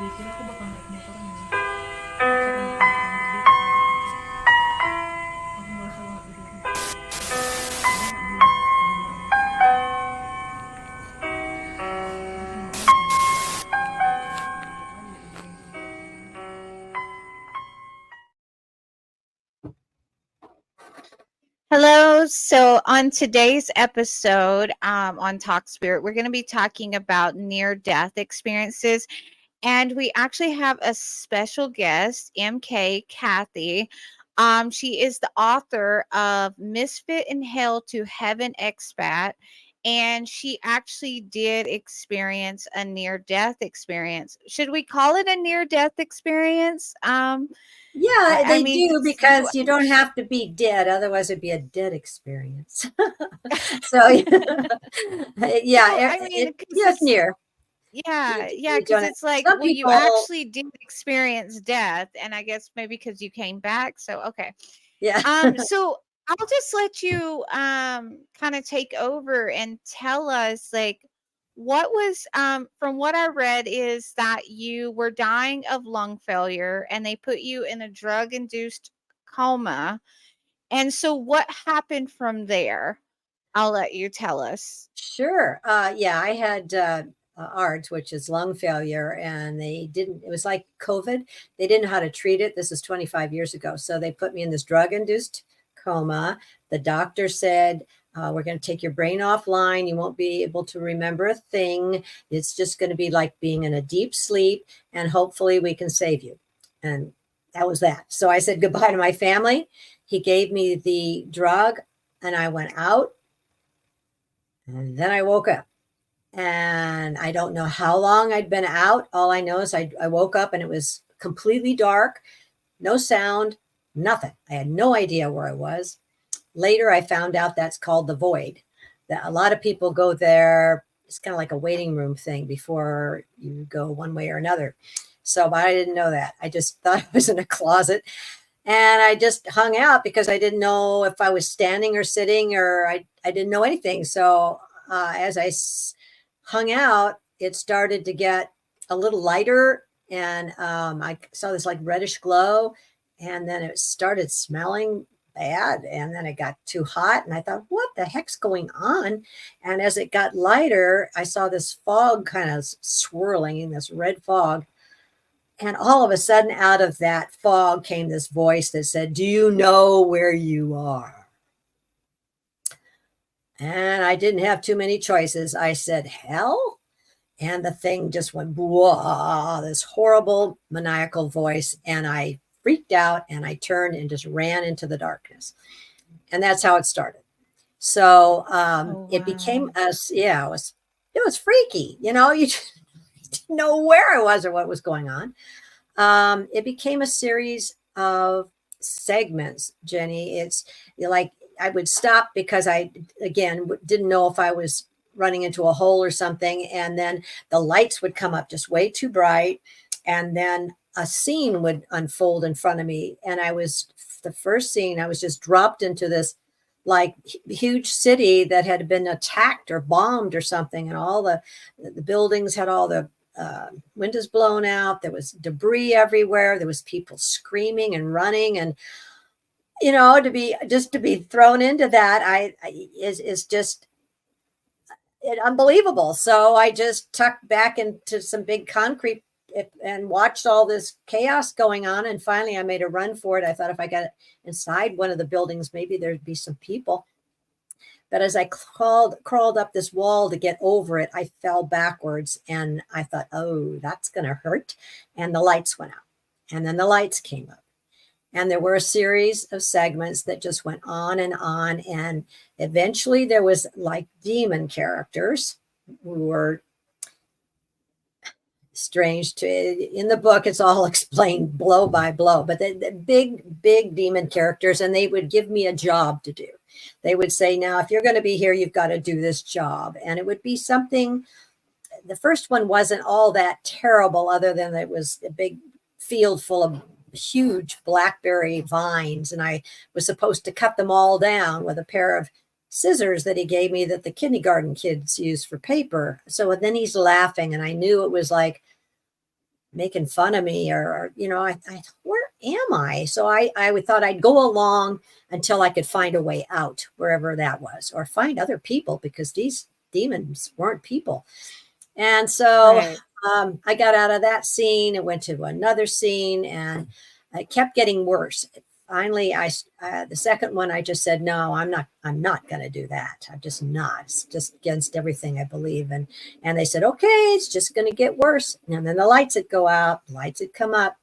Kira ko baka naik motoran yun. Saka nakakamit dito pag ako merasa banget dito. Jadi nggak belum bangun tidur. Terus makanya kalau cuma lihat aja ibuin sama bapaknya. Hello. So, on today's episode on Talk Spirit, we're going to be talking about near death experiences. And we actually have a special guest, MK Kathy. She is the author of Misfit in Hell to Heaven Expat. And she actually did experience a near death experience. Should we call it a near death experience? Yeah, I they mean, do 'cause you because you don't have to be dead, otherwise it'd be a dead experience. So yeah, well, I mean, because yes, it's near. yeah, You because don't. it's like, Some well, you people, actually did experience death, and I guess maybe because you came back. So okay. yeah, So I'll just let you kind of take over and tell us like what was from what I read is that you were dying of lung failure and they put you in a drug induced coma. And so what happened from there? I'll let you tell us. sure. Yeah, I had ARDS, which is lung failure, and they didn't. It was like COVID. They didn't know how to treat it. This is 25 years ago, so they put me in this drug-induced coma. The doctor said, we're going to take your brain offline. You won't be able to remember a thing. It's just going to be like being in a deep sleep, and hopefully we can save you. And that was that. So I said goodbye to my family. He gave me the drug, and I went out. And then I woke up, and I don't know how long I'd been out. All I know is I woke up and it was completely dark, no sound, nothing. I had no idea where I was. Later, I found out that's called the void. That a lot of people go there. It's kind of like a waiting room thing before you go one way or another. So, but I didn't know that. I just thought I was in a closet, and I just hung out because I didn't know if I was standing or sitting, or I didn't know anything. So as I hung out, it started to get a little lighter, and I saw this like reddish glow, and then it started smelling bad, and then it got too hot, and I thought, what the heck's going on? And as it got lighter, I saw this fog kind of swirling in this red fog, and all of a sudden, out of that fog came this voice that said, "Do you know where you are?" And I didn't have too many choices. I said, "Hell?" And the thing just went, "Blah," this horrible maniacal voice. And I freaked out, and I turned and just ran into the darkness. And that's how it started. So Oh, it became wow. us. Yeah, it was freaky. You didn't know where I was or what was going on. It became a series of segments, Jenny. It's like I would stop because I, again, didn't know if I was running into a hole or something. And then the lights would come up just way too bright. And then a scene would unfold in front of me. And the first scene, I was just dropped into this like huge city that had been attacked or bombed or something. And all the buildings had all the windows blown out. There was debris everywhere. There was people screaming and running, and to be thrown into that, is just unbelievable. So I just tucked back into some big concrete and watched all this chaos going on. And finally, I made a run for it. I thought if I got inside one of the buildings, maybe there'd be some people. But as I crawled up this wall to get over it, I fell backwards, and I thought, oh, that's going to hurt. And the lights went out, and then the lights came up. And there were a series of segments that just went on and on. And eventually there was like demon characters who were strange in the book. It's all explained blow by blow, but the big demon characters, and they would give me a job to do. They would say, now, if you're going to be here, you've got to do this job. And it would be something. The first one wasn't all that terrible, other than it was a big field full of huge blackberry vines. And I was supposed to cut them all down with a pair of scissors that he gave me that the kindergarten kids use for paper. So then he's laughing, and I knew it was like making fun of me, or I where am I? So I would thought I'd go along until I could find a way out, wherever that was, or find other people, because these demons weren't people. And so Right. I got out of that scene and went to another scene, and it kept getting worse. Finally, the second one, I just said, no, I'm not going to do that. I'm just not. It's just against everything I believe. And they said, okay, it's just going to get worse. And then the lights would go out, lights would come up.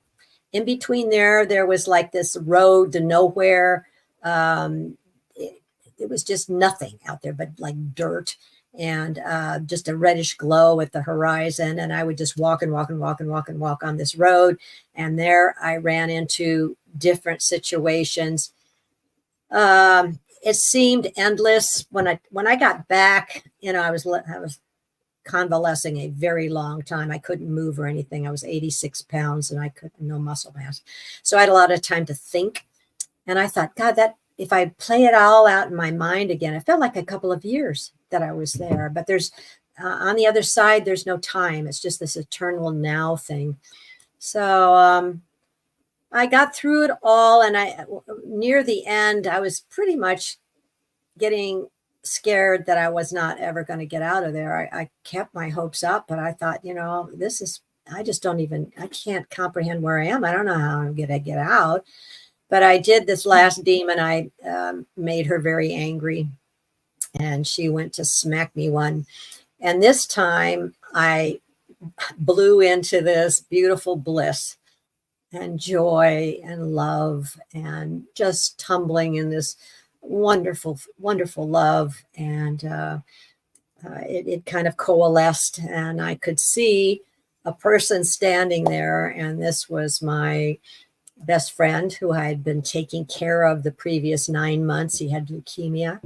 In between there was like this road to nowhere. It was just nothing out there but like dirt, and just a reddish glow at the horizon. And I would just walk and walk and walk and walk and walk on this road. And there I ran into different situations. It seemed endless. When I got back, I was convalescing a very long time. I couldn't move or anything. I was 86 pounds and I couldn't, no muscle mass. So I had a lot of time to think. And I thought, God, that if I play it all out in my mind again, it felt like a couple of years that I was there. But there's on the other side, there's no time. It's just this eternal now thing. So I got through it all. And near the end, I was pretty much getting scared that I was not ever going to get out of there. I kept my hopes up, but I thought, I can't comprehend where I am. I don't know how I'm going to get out. But I did this last demon. I made her very angry, and she went to smack me one. And this time I blew into this beautiful bliss and joy and love, and just tumbling in this wonderful, wonderful love. And it kind of coalesced, and I could see a person standing there. And this was my best friend, who I had been taking care of the previous 9 months. He had leukemia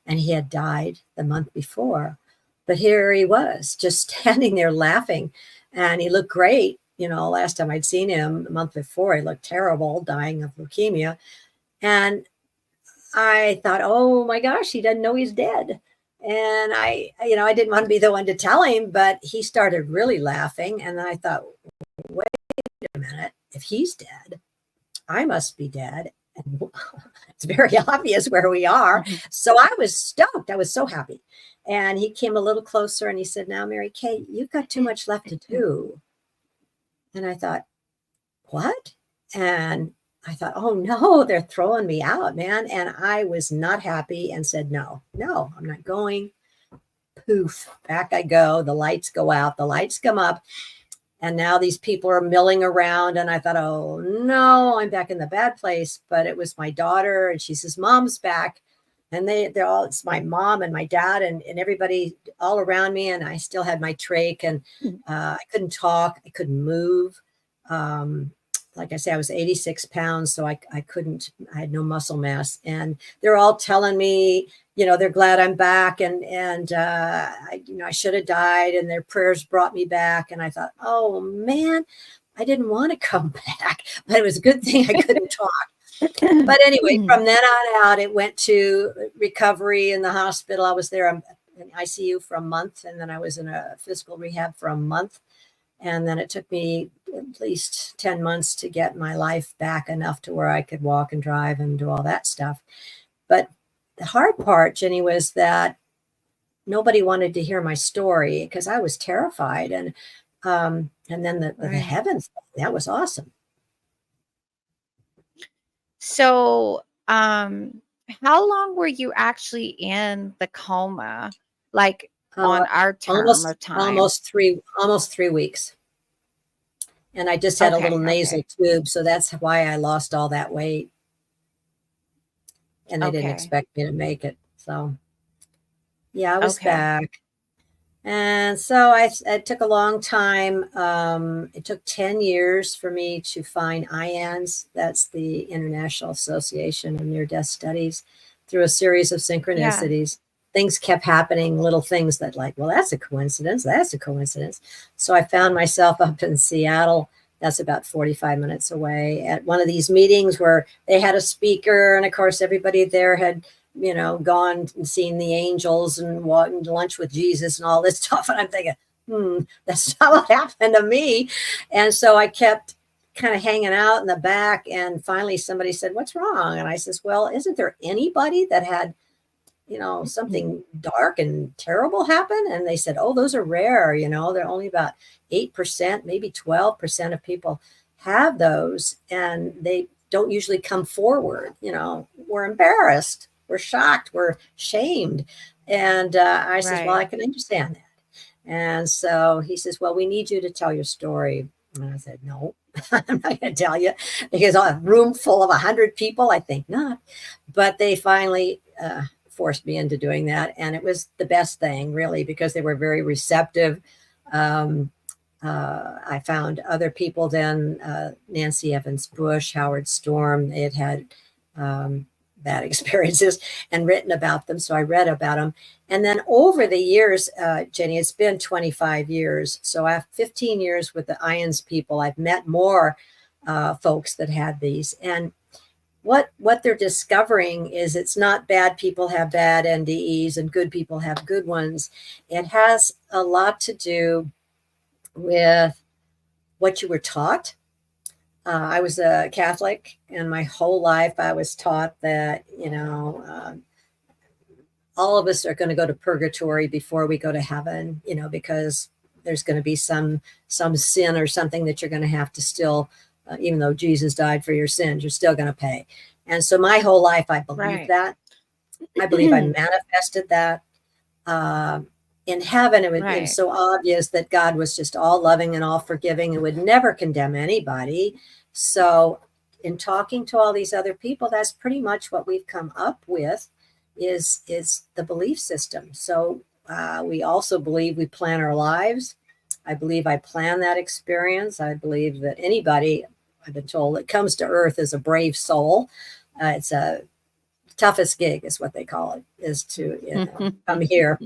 and he had died the month before. But here he was, just standing there laughing. And he looked great. Last time I'd seen him, a month before, he looked terrible, dying of leukemia. And I thought, oh my gosh, he doesn't know he's dead. And I didn't want to be the one to tell him, but he started really laughing. And I thought, wait a minute, if he's dead, I must be dead. And it's very obvious where we are. So I was stoked. I was so happy. And he came a little closer and he said, now, Mary Kay, you've got too much left to do. And I thought, what? And I thought, oh no, they're throwing me out, man. And I was not happy and said, no, I'm not going. Poof, back I go. The lights go out, the lights come up. And now these people are milling around. And I thought, oh no, I'm back in the bad place. But it was my daughter, and she says, Mom's back. And they're all, it's my mom and my dad and everybody all around me. And I still had my trach, and I couldn't talk. I couldn't move. Like I say, I was 86 pounds. So I had no muscle mass. And they're all telling me, they're glad I'm back. And I should have died, and their prayers brought me back. And I thought, oh man, I didn't want to come back, but it was a good thing I couldn't talk. But anyway, from then on out, it went to recovery in the hospital. I was there in ICU for a month, and then I was in a physical rehab for a month. And then it took me at least 10 months to get my life back enough to where I could walk and drive and do all that stuff. But the hard part, Ginny, was that nobody wanted to hear my story because I was terrified. And then the heavens, that was awesome. So, how long were you actually in the coma? Like on our term of time? Almost 3 weeks. And I just had a little nasal tube. So that's why I lost all that weight. And they didn't expect me to make it. So yeah, I was back. And so it took a long time. It took 10 years for me to find IANS. That's the International Association of Near-Death Studies. Through a series of synchronicities. Things kept happening, little things that like, well, that's a coincidence. That's a coincidence. So I found myself up in Seattle. That's about 45 minutes away, at one of these meetings where they had a speaker. And of course, everybody there had gone and seen the angels and walked lunch with Jesus and all this stuff. And I'm thinking, That's not what happened to me. And so I kept kind of hanging out in the back. And finally somebody said, what's wrong? And I says, well, isn't there anybody that had, something dark and terrible happen? And they said, oh, those are rare. They're only about 8%, maybe 12% of people have those. And they don't usually come forward. We're embarrassed. We're shocked. We're shamed. And I says, well, I Right. can understand that. And so he says, well, we need you to tell your story. And I said, no, I'm not going to tell you, because a room full of 100 people, I think not. But they finally forced me into doing that. And it was the best thing, really, because they were very receptive. I found other people then, Nancy Evans Bush, Howard Storm. They had bad experiences and written about them. So I read about them. And then over the years, Jenny, it's been 25 years. So after 15 years with the IONS people, I've met more folks that had these. And what they're discovering is it's not bad people have bad NDEs and good people have good ones. It has a lot to do with what you were taught. I was a Catholic, and my whole life I was taught that, all of us are going to go to purgatory before we go to heaven, because there's going to be some sin or something that you're going to have to still, even though Jesus died for your sins, you're still going to pay. And so my whole life I believed Right. that. I believe I manifested that. In heaven, it Right. was so obvious that God was just all loving and all forgiving and would never condemn anybody. So in talking to all these other people, that's pretty much what we've come up with is the belief system. So we also believe we plan our lives. I believe I plan that experience. I believe that anybody, I've been told, that comes to earth is a brave soul. It's a toughest gig is what they call it, is to come here.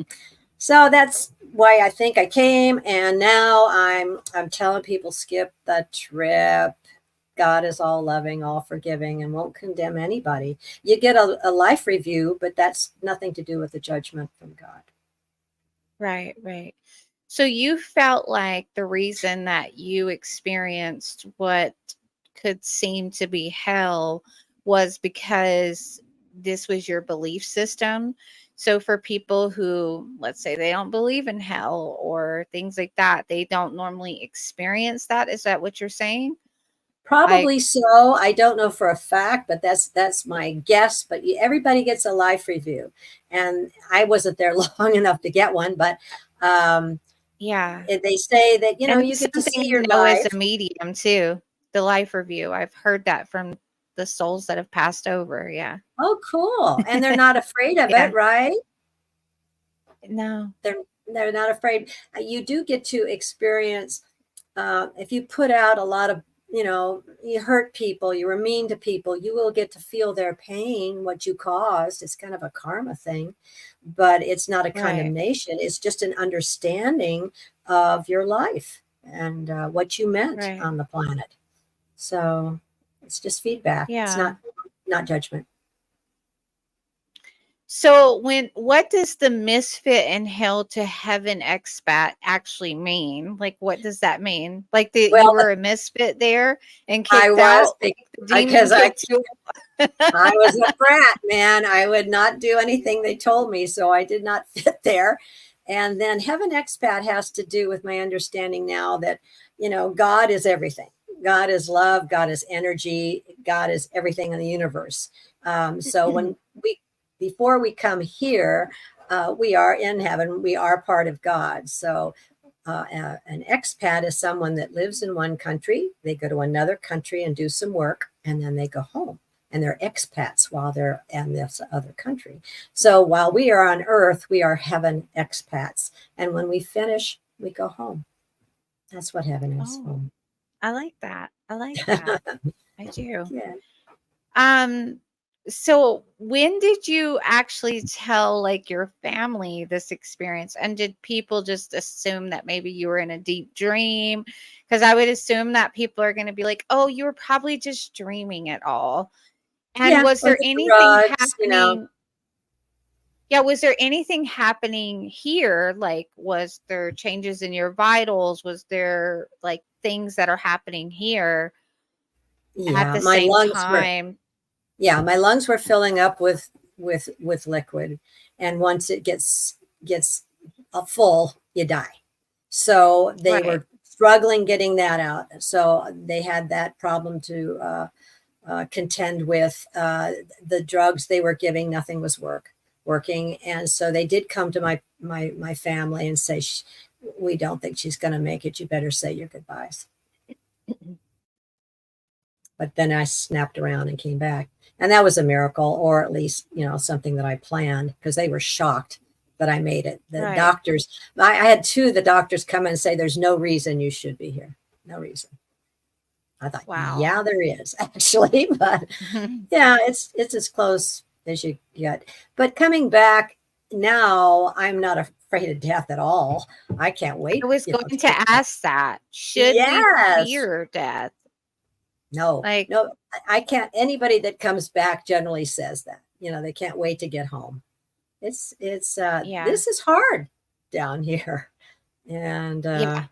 So that's why I think I came. And now I'm telling people, skip the trip. God is all loving, all forgiving, and won't condemn anybody. You get a life review, but that's nothing to do with the judgment from God. Right, right. So you felt like the reason that you experienced what could seem to be hell was because this was your belief system. So for people who, let's say, they don't believe in hell or things like that, they don't normally experience that. Is that what you're saying? Like, Probably so. I don't know for a fact, but that's my guess. But everybody gets a life review, and I wasn't there long enough to get one. But yeah. they say that And you it's get to something see I your know as life. a medium too, the life review. I've heard that from the souls that have passed over. Yeah. Oh, cool! And they're not afraid of it, Yeah. right? No. They're not afraid. You do get to experience if you put out a lot of, you hurt people, you were mean to people, you will get to feel their pain, what you caused. It's kind of a karma thing, but it's not a Right. condemnation. It's just an understanding of your life and what you meant Right. on the planet. So it's just feedback. It's Yeah. not judgment. So what does the misfit and hell to heaven expat actually mean? Like, what does that mean? Like that you Well, were a misfit there and I kicked was out? Like the demon because kicked you I was a brat, man. I would not do anything they told me, so I did not fit there. And then Heaven Expat has to do with my understanding now that, God is everything. God is love. God is energy. God is everything in the universe. So before we come here, we are in heaven. We are part of God. So an expat is someone that lives in one country. They go to another country and do some work, and then they go home. And they're expats while they're in this other country. So while we are on earth, we are heaven expats. And when we finish, we go home. That's what heaven is. Oh, Home. I like that. I like that. I do. Yeah. Um, so when did you actually tell like your family this experience? And did people just assume that maybe you were in a deep dream? Because I would assume that people are going to be like, oh, you were probably just dreaming it all. And Yeah. was Or there the anything drugs. happening? Yeah, was there anything happening here? Like, was there changes in your vitals? Was there like things that are happening here at Yeah, the same time? my lungs were filling up with liquid, and once it gets full, you die. So they Right, were struggling getting that out. So they had that problem to contend with. The drugs they were giving, nothing was working, and so they did come to my family and say, "We don't think she's going to make it. You better say your goodbyes." But then I snapped around and came back, and that was a miracle, or at least something that I planned, because they were shocked that I made it. The right. doctors, I had two of the doctors come in and say, "There's no reason you should be here. No reason." I thought, Wow. yeah, there is actually, but yeah, it's as close as you get. But coming back now, I'm not afraid of death at all. I can't I wait, was to going to get back. ask that. Should we Yes. fear death? No, Like, no, I can't. Anybody that comes back generally says that. They can't wait to get home. It's yeah. this is hard down here. And Yeah.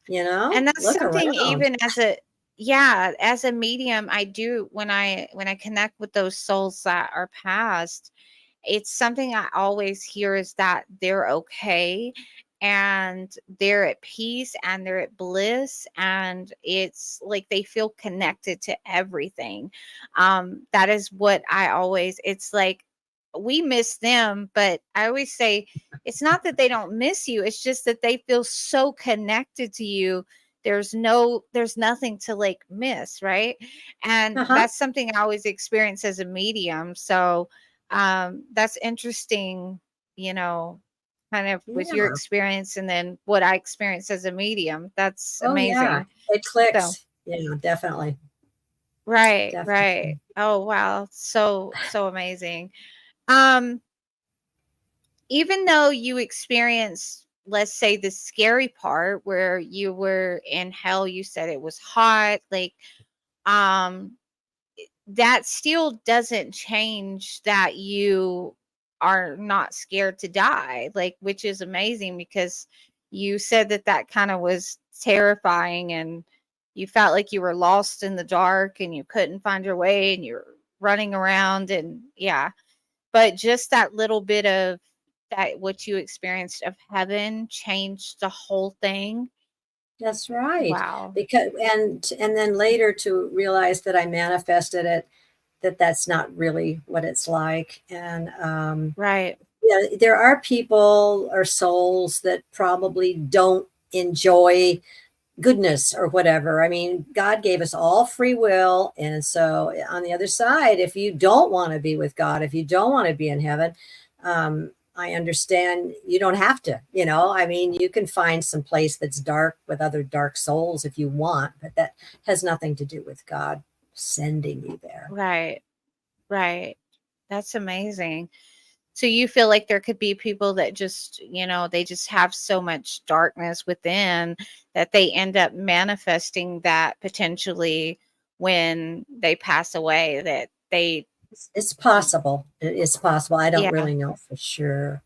And that's look something around. even as a yeah, as a medium, I do when I connect with those souls that are past, it's something I always hear is that they're okay and they're at peace and they're at bliss, and it's like they feel connected to everything. That is what I always, it's like we miss them, but I always say it's not that they don't miss you, it's just that they feel so connected to you. There's nothing to like miss, right? And Uh-huh. that's something I always experience as a medium. So that's interesting, you know, kind of with your Yeah. experience and then what I experience as a medium. That's Oh yeah. amazing. It So clicks. Yeah, definitely. right, right. Definitely. Oh wow, so amazing. um Even though you experienced, let's say, the scary part where you were in hell, you said it was hot, like, um that still doesn't change that you are not scared to die, like, which is amazing because you said that that kind of was terrifying and you felt like you were lost in the dark and you couldn't find your way and you're running around, and yeah, but just that little bit of that what you experienced of heaven changed the whole thing. That's right. Wow. Because and then later to realize that I manifested it, that's not really what it's like. And Right. yeah, there are people or souls that probably don't enjoy goodness or whatever. I mean, God gave us all free will. And so on the other side, if you don't want to be with God, if you don't want to be in heaven, I understand you don't have to, I mean, you can find some place that's dark with other dark souls if you want, but that has nothing to do with God sending you there. Right. Right. That's amazing. So you feel like there could be people that just, they just have so much darkness within that they end up manifesting that potentially when they pass away, that they, It's possible. It's possible. I don't yeah, really know for sure,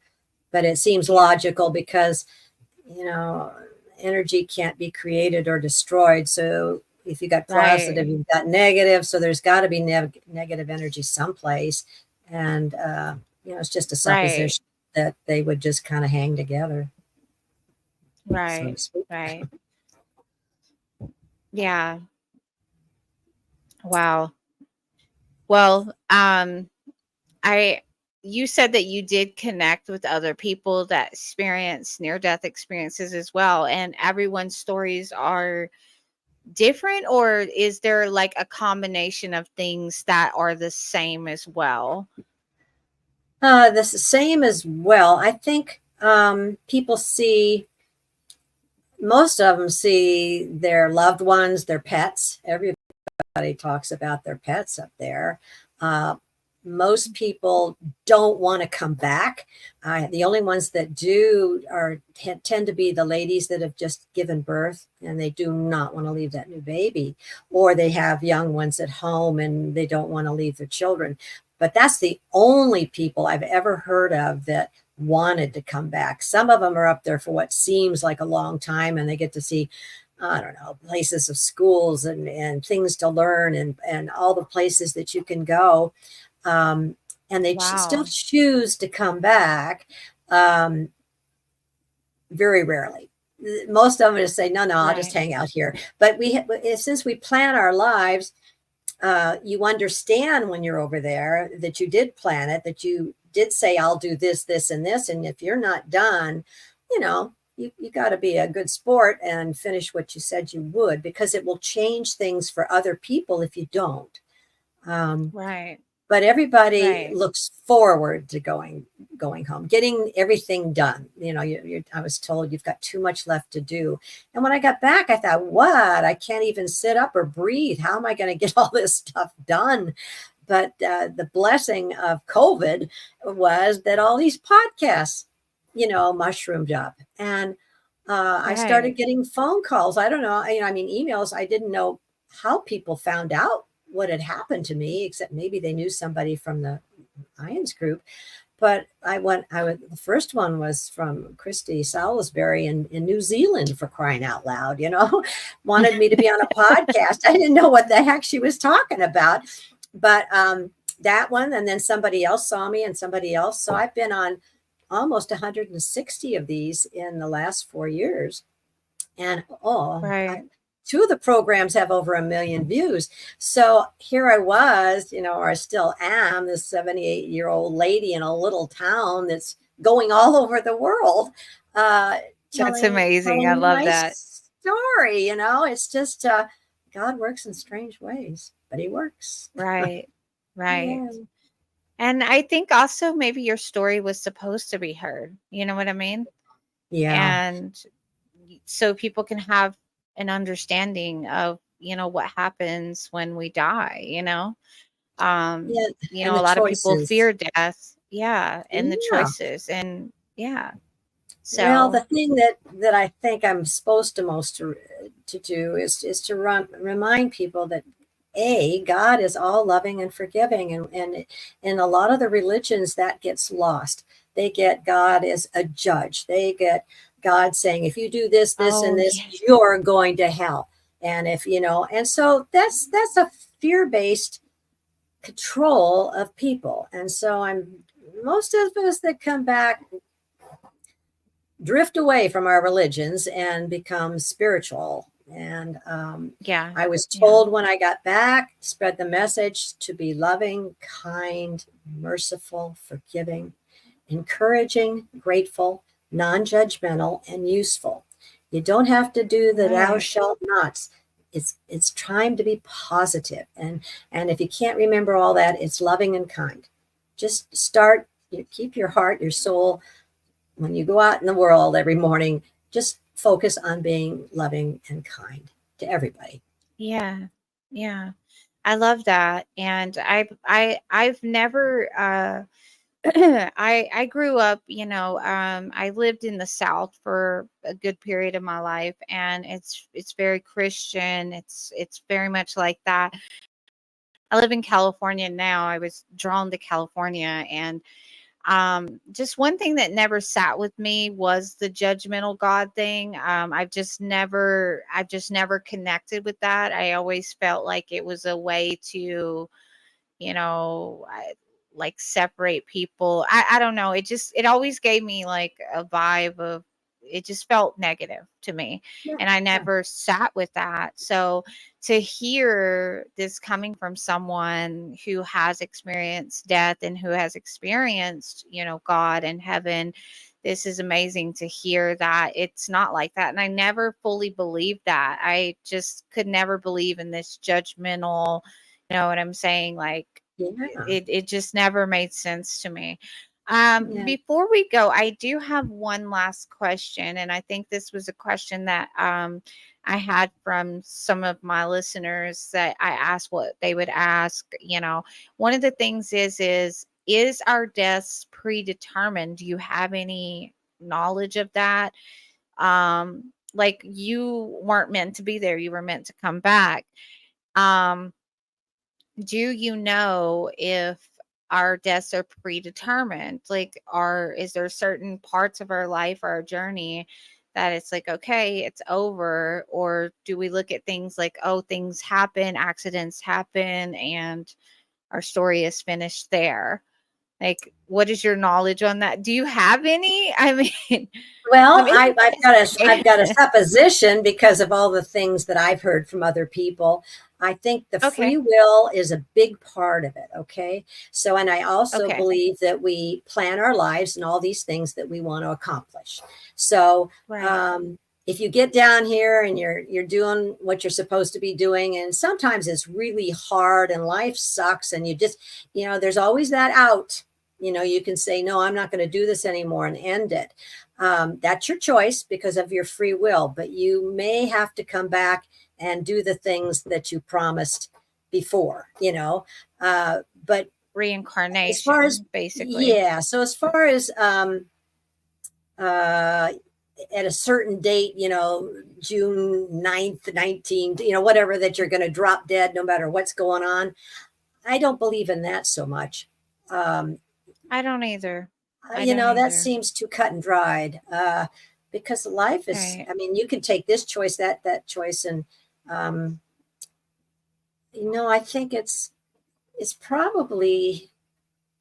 but it seems yeah, logical because you know, energy can't be created or destroyed. So if you got right, positive, you've got negative. So there's got to be negative energy someplace. And, it's just a right, supposition that they would just kind of hang together, so to right, speak. right. Yeah. Wow. Well, I you said that you did connect with other people that experience near death experiences as well, and everyone's stories are different, or is there like a combination of things that are the same as well? This is same as well. I think people see, most of them see their loved ones, their pets. Everybody talks about their pets up there. Uh, Most people don't want to come back. The only ones that do tend to be the ladies that have just given birth and they do not want to leave that new baby, or they have young ones at home and they don't want to leave their children. but that's the only people I've ever heard of that wanted to come back. Some of them are up there for what seems like a long time, and they get to see, I don't know, places of schools and things to learn and all the places that you can go. And they still Wow. choose to come back. Very rarely. Most of them just say, no, I'll just Right. hang out here. But since we plan our lives, you understand when you're over there that you did plan it, that you did say, I'll do this, this, and this. And if you're not done, you got to be a good sport and finish what you said you would, because it will change things for other people if you don't. Right. But everybody Right. looks forward to going home, getting everything done. I was told you've got too much left to do. And when I got back, I thought, what? I can't even sit up or breathe. How am I going to get all this stuff done? But the blessing of COVID was that all these podcasts, mushroomed up. And I started Right. getting phone calls. I don't know. I mean, emails. I didn't know how people found out what had happened to me, except maybe they knew somebody from the Ions group. But the first one was from Christy Salisbury in New Zealand, for crying out loud, wanted me to be on a podcast. I didn't know what the heck she was talking about. But that one, and then somebody else saw me and somebody else. So I've been on almost 160 of these in the last 4 years. And Right. two of the programs have over 1 million views. So here I was, or I still am, this 78-year-old lady in a little town that's going all over the world, That's telling amazing. I telling love my that. story. It's just God works in strange ways, but He works. Right. Right. Yeah, And I think also maybe your story was supposed to be heard. You know what I mean? yeah, And so people can have an understanding of, what happens when we die. yeah, and A the lot of people choices. fear death. Yeah. And the Yeah. choices. And yeah. Well, the So, thing that I think I'm supposed to most to do is to remind people that God is all loving and forgiving, and in a lot of the religions that gets lost. They get God as a judge. They get God saying, if you do this, this, and oh, this, yeah. you're going to hell. And if and so that's a fear-based control of people. And so most of us that come back drift away from our religions and become spiritual. And Yeah. I was Yeah. told when I got back, spread the message to be loving, kind, merciful, forgiving, encouraging, grateful, non judgmental, and useful. You don't have to do the thou Right. shalt nots. It's trying to be positive. And if you can't remember all that, it's loving and kind. Just start, you keep your heart, your soul, when you go out in the world every morning, just focus on being loving and kind to everybody. Yeah. Yeah. I love that. And I've never I grew up, I lived in the South for a good period of my life, and it's very Christian. It's very much like that. I live in California now. I was drawn to California, and just one thing that never sat with me was the judgmental God thing. I've just never connected with that. I always felt like it was a way to, like separate people. I don't know. It always gave me like a vibe of, it just felt negative to me. Yeah, And I yeah, never sat with that. So to hear this coming from someone who has experienced death and who has experienced, God and heaven, this is amazing to hear that it's not like that. And I never fully believed that. I just could never believe in this judgmental, you know what I'm saying? Like yeah, it just never made sense to me. yeah. Before we go, I do have one last question, and I think this was a question that I had from some of my listeners that I asked what they would ask. One of the things is our deaths predetermined? Do you have any knowledge of that? Like you weren't meant to be there, you were meant to come back. Um, do you know if our deaths are predetermined? Like, is there certain parts of our life, our journey, that it's like, okay, it's over? Or do we look at things like, oh, things happen, accidents happen, and our story is finished there? Like, what is your knowledge on that? Do you have any? I mean, Well, it's I've got a interesting. supposition because of all the things that I've heard from other people. I think the Okay. free will is a big part of it. Okay. So, and I also Okay. believe that we plan our lives and all these things that we want to accomplish. So, Right. um, if you get down here and you're doing what you're supposed to be doing, and sometimes it's really hard and life sucks, and you just, there's always that out. You can say, no, I'm not going to do this anymore and end it. That's your choice because of your free will, but you may have to come back and do the things that you promised before. But as far as, Reincarnation, basically. yeah, so as far as uh, at a certain date, June 9th, 19th, whatever, that you're going to drop dead no matter what's going on. I don't believe in that so much. Um, I don't either. I don't that either. seems too cut and dried, because life is, Right. I mean, you can take this choice, that choice. And, um, I think it's probably,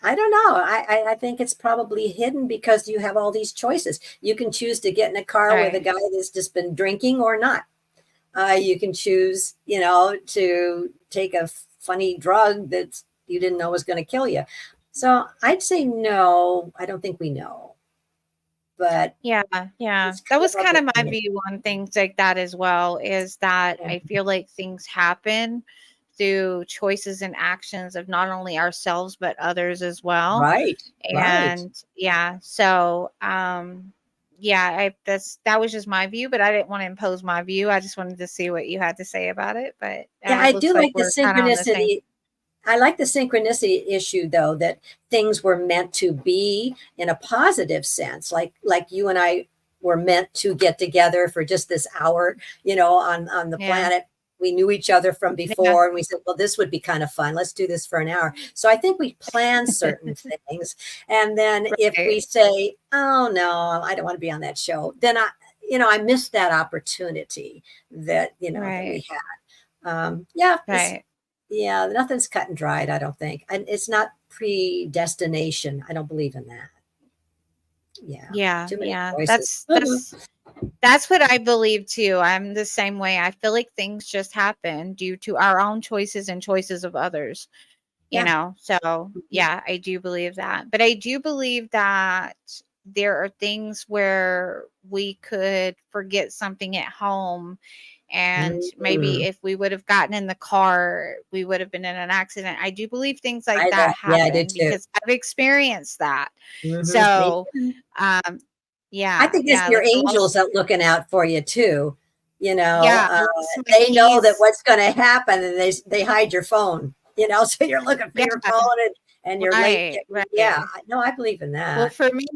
I don't know. I think it's probably hidden because you have all these choices. You can choose to get in a car with a Right. guy that's just been drinking or not. You can choose, to take a funny drug that you didn't know was going to kill you. So I'd say no, I don't think we know, but Yeah, yeah. it's That kind was of up kind of my in view on things like that as well, is that the air. I feel like things happen through choices and actions of not only ourselves but others as well. Right, right. And yeah, so yeah, that was just my view, but I didn't want to impose my view. I just wanted to see what you had to say about it. But Yeah, it I looks do like like the we're kind of on the same. synchronicity. I like the synchronicity issue, though, that things were meant to be in a positive sense, like you and I were meant to get together for just this hour, on the Yeah. planet. We knew each other from Yeah. before, and we said, well, this would be kind of fun. Let's do this for an hour. So I think we plan certain things. And then if we Right. say, oh, no, I don't want to be on that show, then I missed that opportunity that we Right. had. Yeah, Right. yeah, nothing's cut and dried, I don't think. And it's not predestination. I don't believe in that. Yeah. Yeah. Too many Yeah. choices. That's what I believe too. I'm the same way. I feel like things just happen due to our own choices and choices of others, you Yeah. know? So, Mhm. yeah, I do believe that. But I do believe that there are things where we could forget something at home. And maybe Mhm. if we would have gotten in the car, we would have been in an accident. I do believe things like that Yeah, I do happen too. because I've experienced that. Me So, too. um, I yeah, think it's yeah, your like the angels lost. out looking out for you too. Yeah, I lost my They know that keys. what's going to happen, and they hide your phone. So you're looking for Yeah, your phone, and you're late right, getting. Yeah, right. no, I believe in Well, that. for me,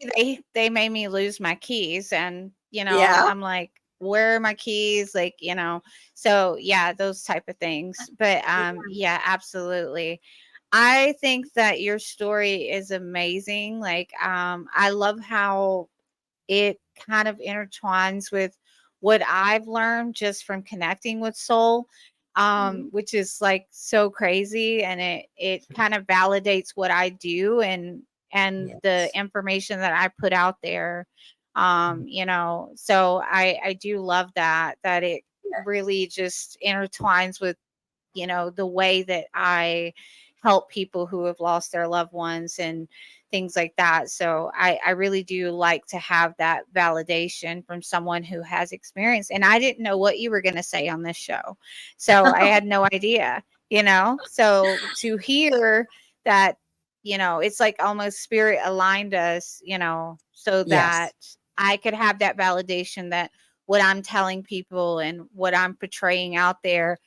they made me lose my keys, and Yeah. I'm like, where are my keys? Like, so yeah, those type of things. But yeah, absolutely. I think that your story is amazing. Like, I love how it kind of intertwines with what I've learned just from connecting with soul, Mhm. which is like so crazy, and it kind of validates what I do and the Yes. information that I put out there. So I do love that it really just intertwines with the way that I help people who have lost their loved ones and things like that. So I really do like to have that validation from someone who has experience. And I didn't know what you were going to say on this show. So I had no idea. So to hear that, it's like almost spirit aligned us, so that Yes. I could have that validation that what I'm telling people and what I'm portraying out there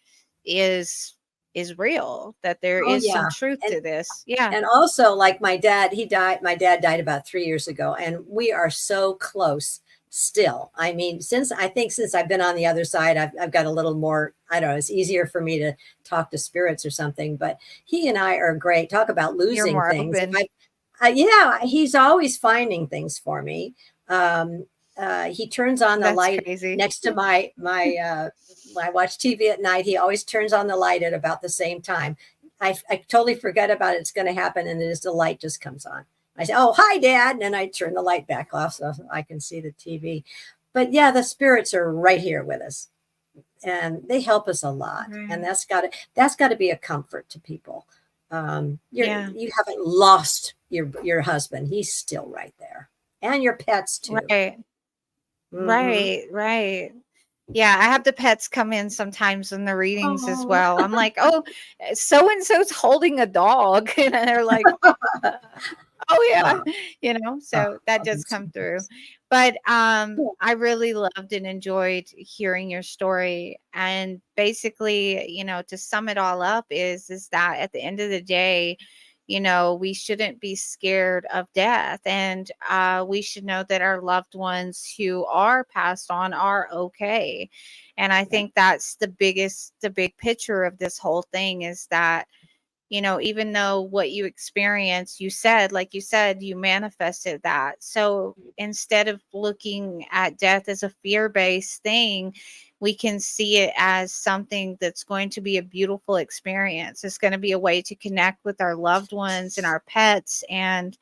is is real, that there Oh, is some yeah. truth And to this. Yeah. and also, like my dad, my dad died about 3 years ago, and we are so close still. I mean, since I've been on the other side, I've got a little more, I don't know, it's easier for me to talk to spirits or something, but he and I are great. Talk about You're losing more things. If open. yeah, he's always finding things for me. Um, he turns on the That's light crazy. next to when I watch TV at night. He always turns on the light at about the same time. I totally forget about it's going to happen, and then the light just comes on. I say, "Oh, hi, Dad," and then I turn the light back off so I can see the TV. But yeah, the spirits are right here with us, and they help us a lot, and Right. that's got to be a comfort to people. Yeah. You haven't lost your husband; he's still right there, and your pets too. Right. Hmm. Right. Right. Yeah, I have the pets come in sometimes in the readings as Oh, well. I'm like, "Oh, so and so's holding a dog." And they're like, "Oh, yeah." oh, So that does that's come through. But, cool. I really loved and enjoyed hearing your story. And basically, to sum it all up is that at the end of the day, we shouldn't be scared of death, and, we should know that our loved ones who are passed on are okay. And I Yeah, think that's the big picture of this whole thing is that, even though what you experienced, like you said, you manifested that. So instead of looking at death as a fear based thing, we can see it as something that's going to be a beautiful experience. It's going to be a way to connect with our loved ones and our pets. And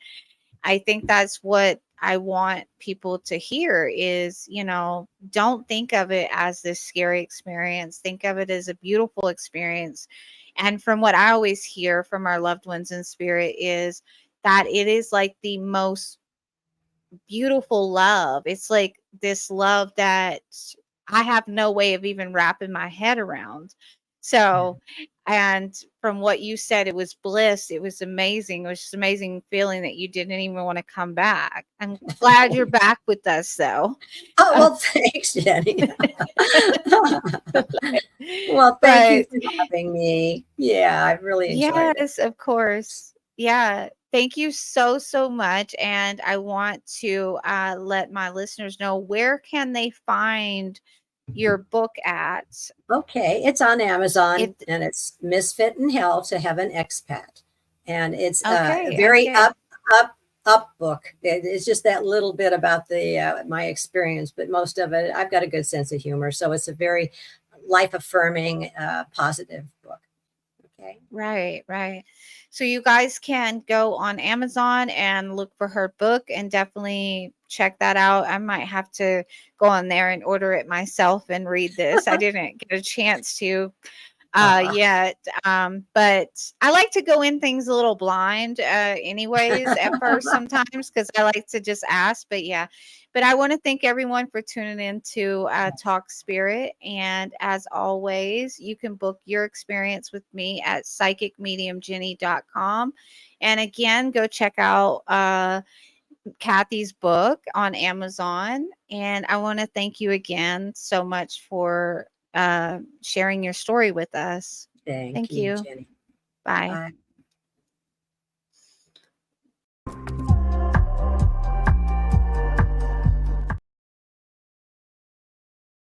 I think that's what I want people to hear is, don't think of it as this scary experience. Think of it as a beautiful experience. And from what I always hear from our loved ones in spirit is that it is like the most beautiful love. It's like this love that I have no way of even wrapping my head around. yeah. So, and from what you said, it was bliss. It was amazing. It was just amazing feeling that you didn't even want to come back. I'm glad you're back with us, though. Oh, Uh, well, thanks, Jenny. Well, thank you but for having me. Yeah, I really enjoyed it. yes, of course. Yeah. Thank you so, so much. And I want to let my listeners know, where can they find your book at? Okay, it's on Amazon, It and it's Misfit in Hell to Have an Expat, and it's a okay, very okay. up book. It's just that little bit about the my experience, but most of it, I've got a good sense of humor, so it's a very life affirming, positive book. Okay, Right, right. So you guys can go on Amazon and look for her book and definitely check that out. I might have to go on there and order it myself and read this. I didn't get a chance to uh, yet. But I like to go in things a little blind, anyways, at first sometimes because I like to just ask. But yeah, but I want to thank everyone for tuning in to Talk Spirit. And as always, you can book your experience with me at psychicmediumjenny.com. And again, go check out Kathy's book on Amazon. And I want to thank you again so much for sharing your story with us. thank Thank you, you. Jenny. Bye. Bye.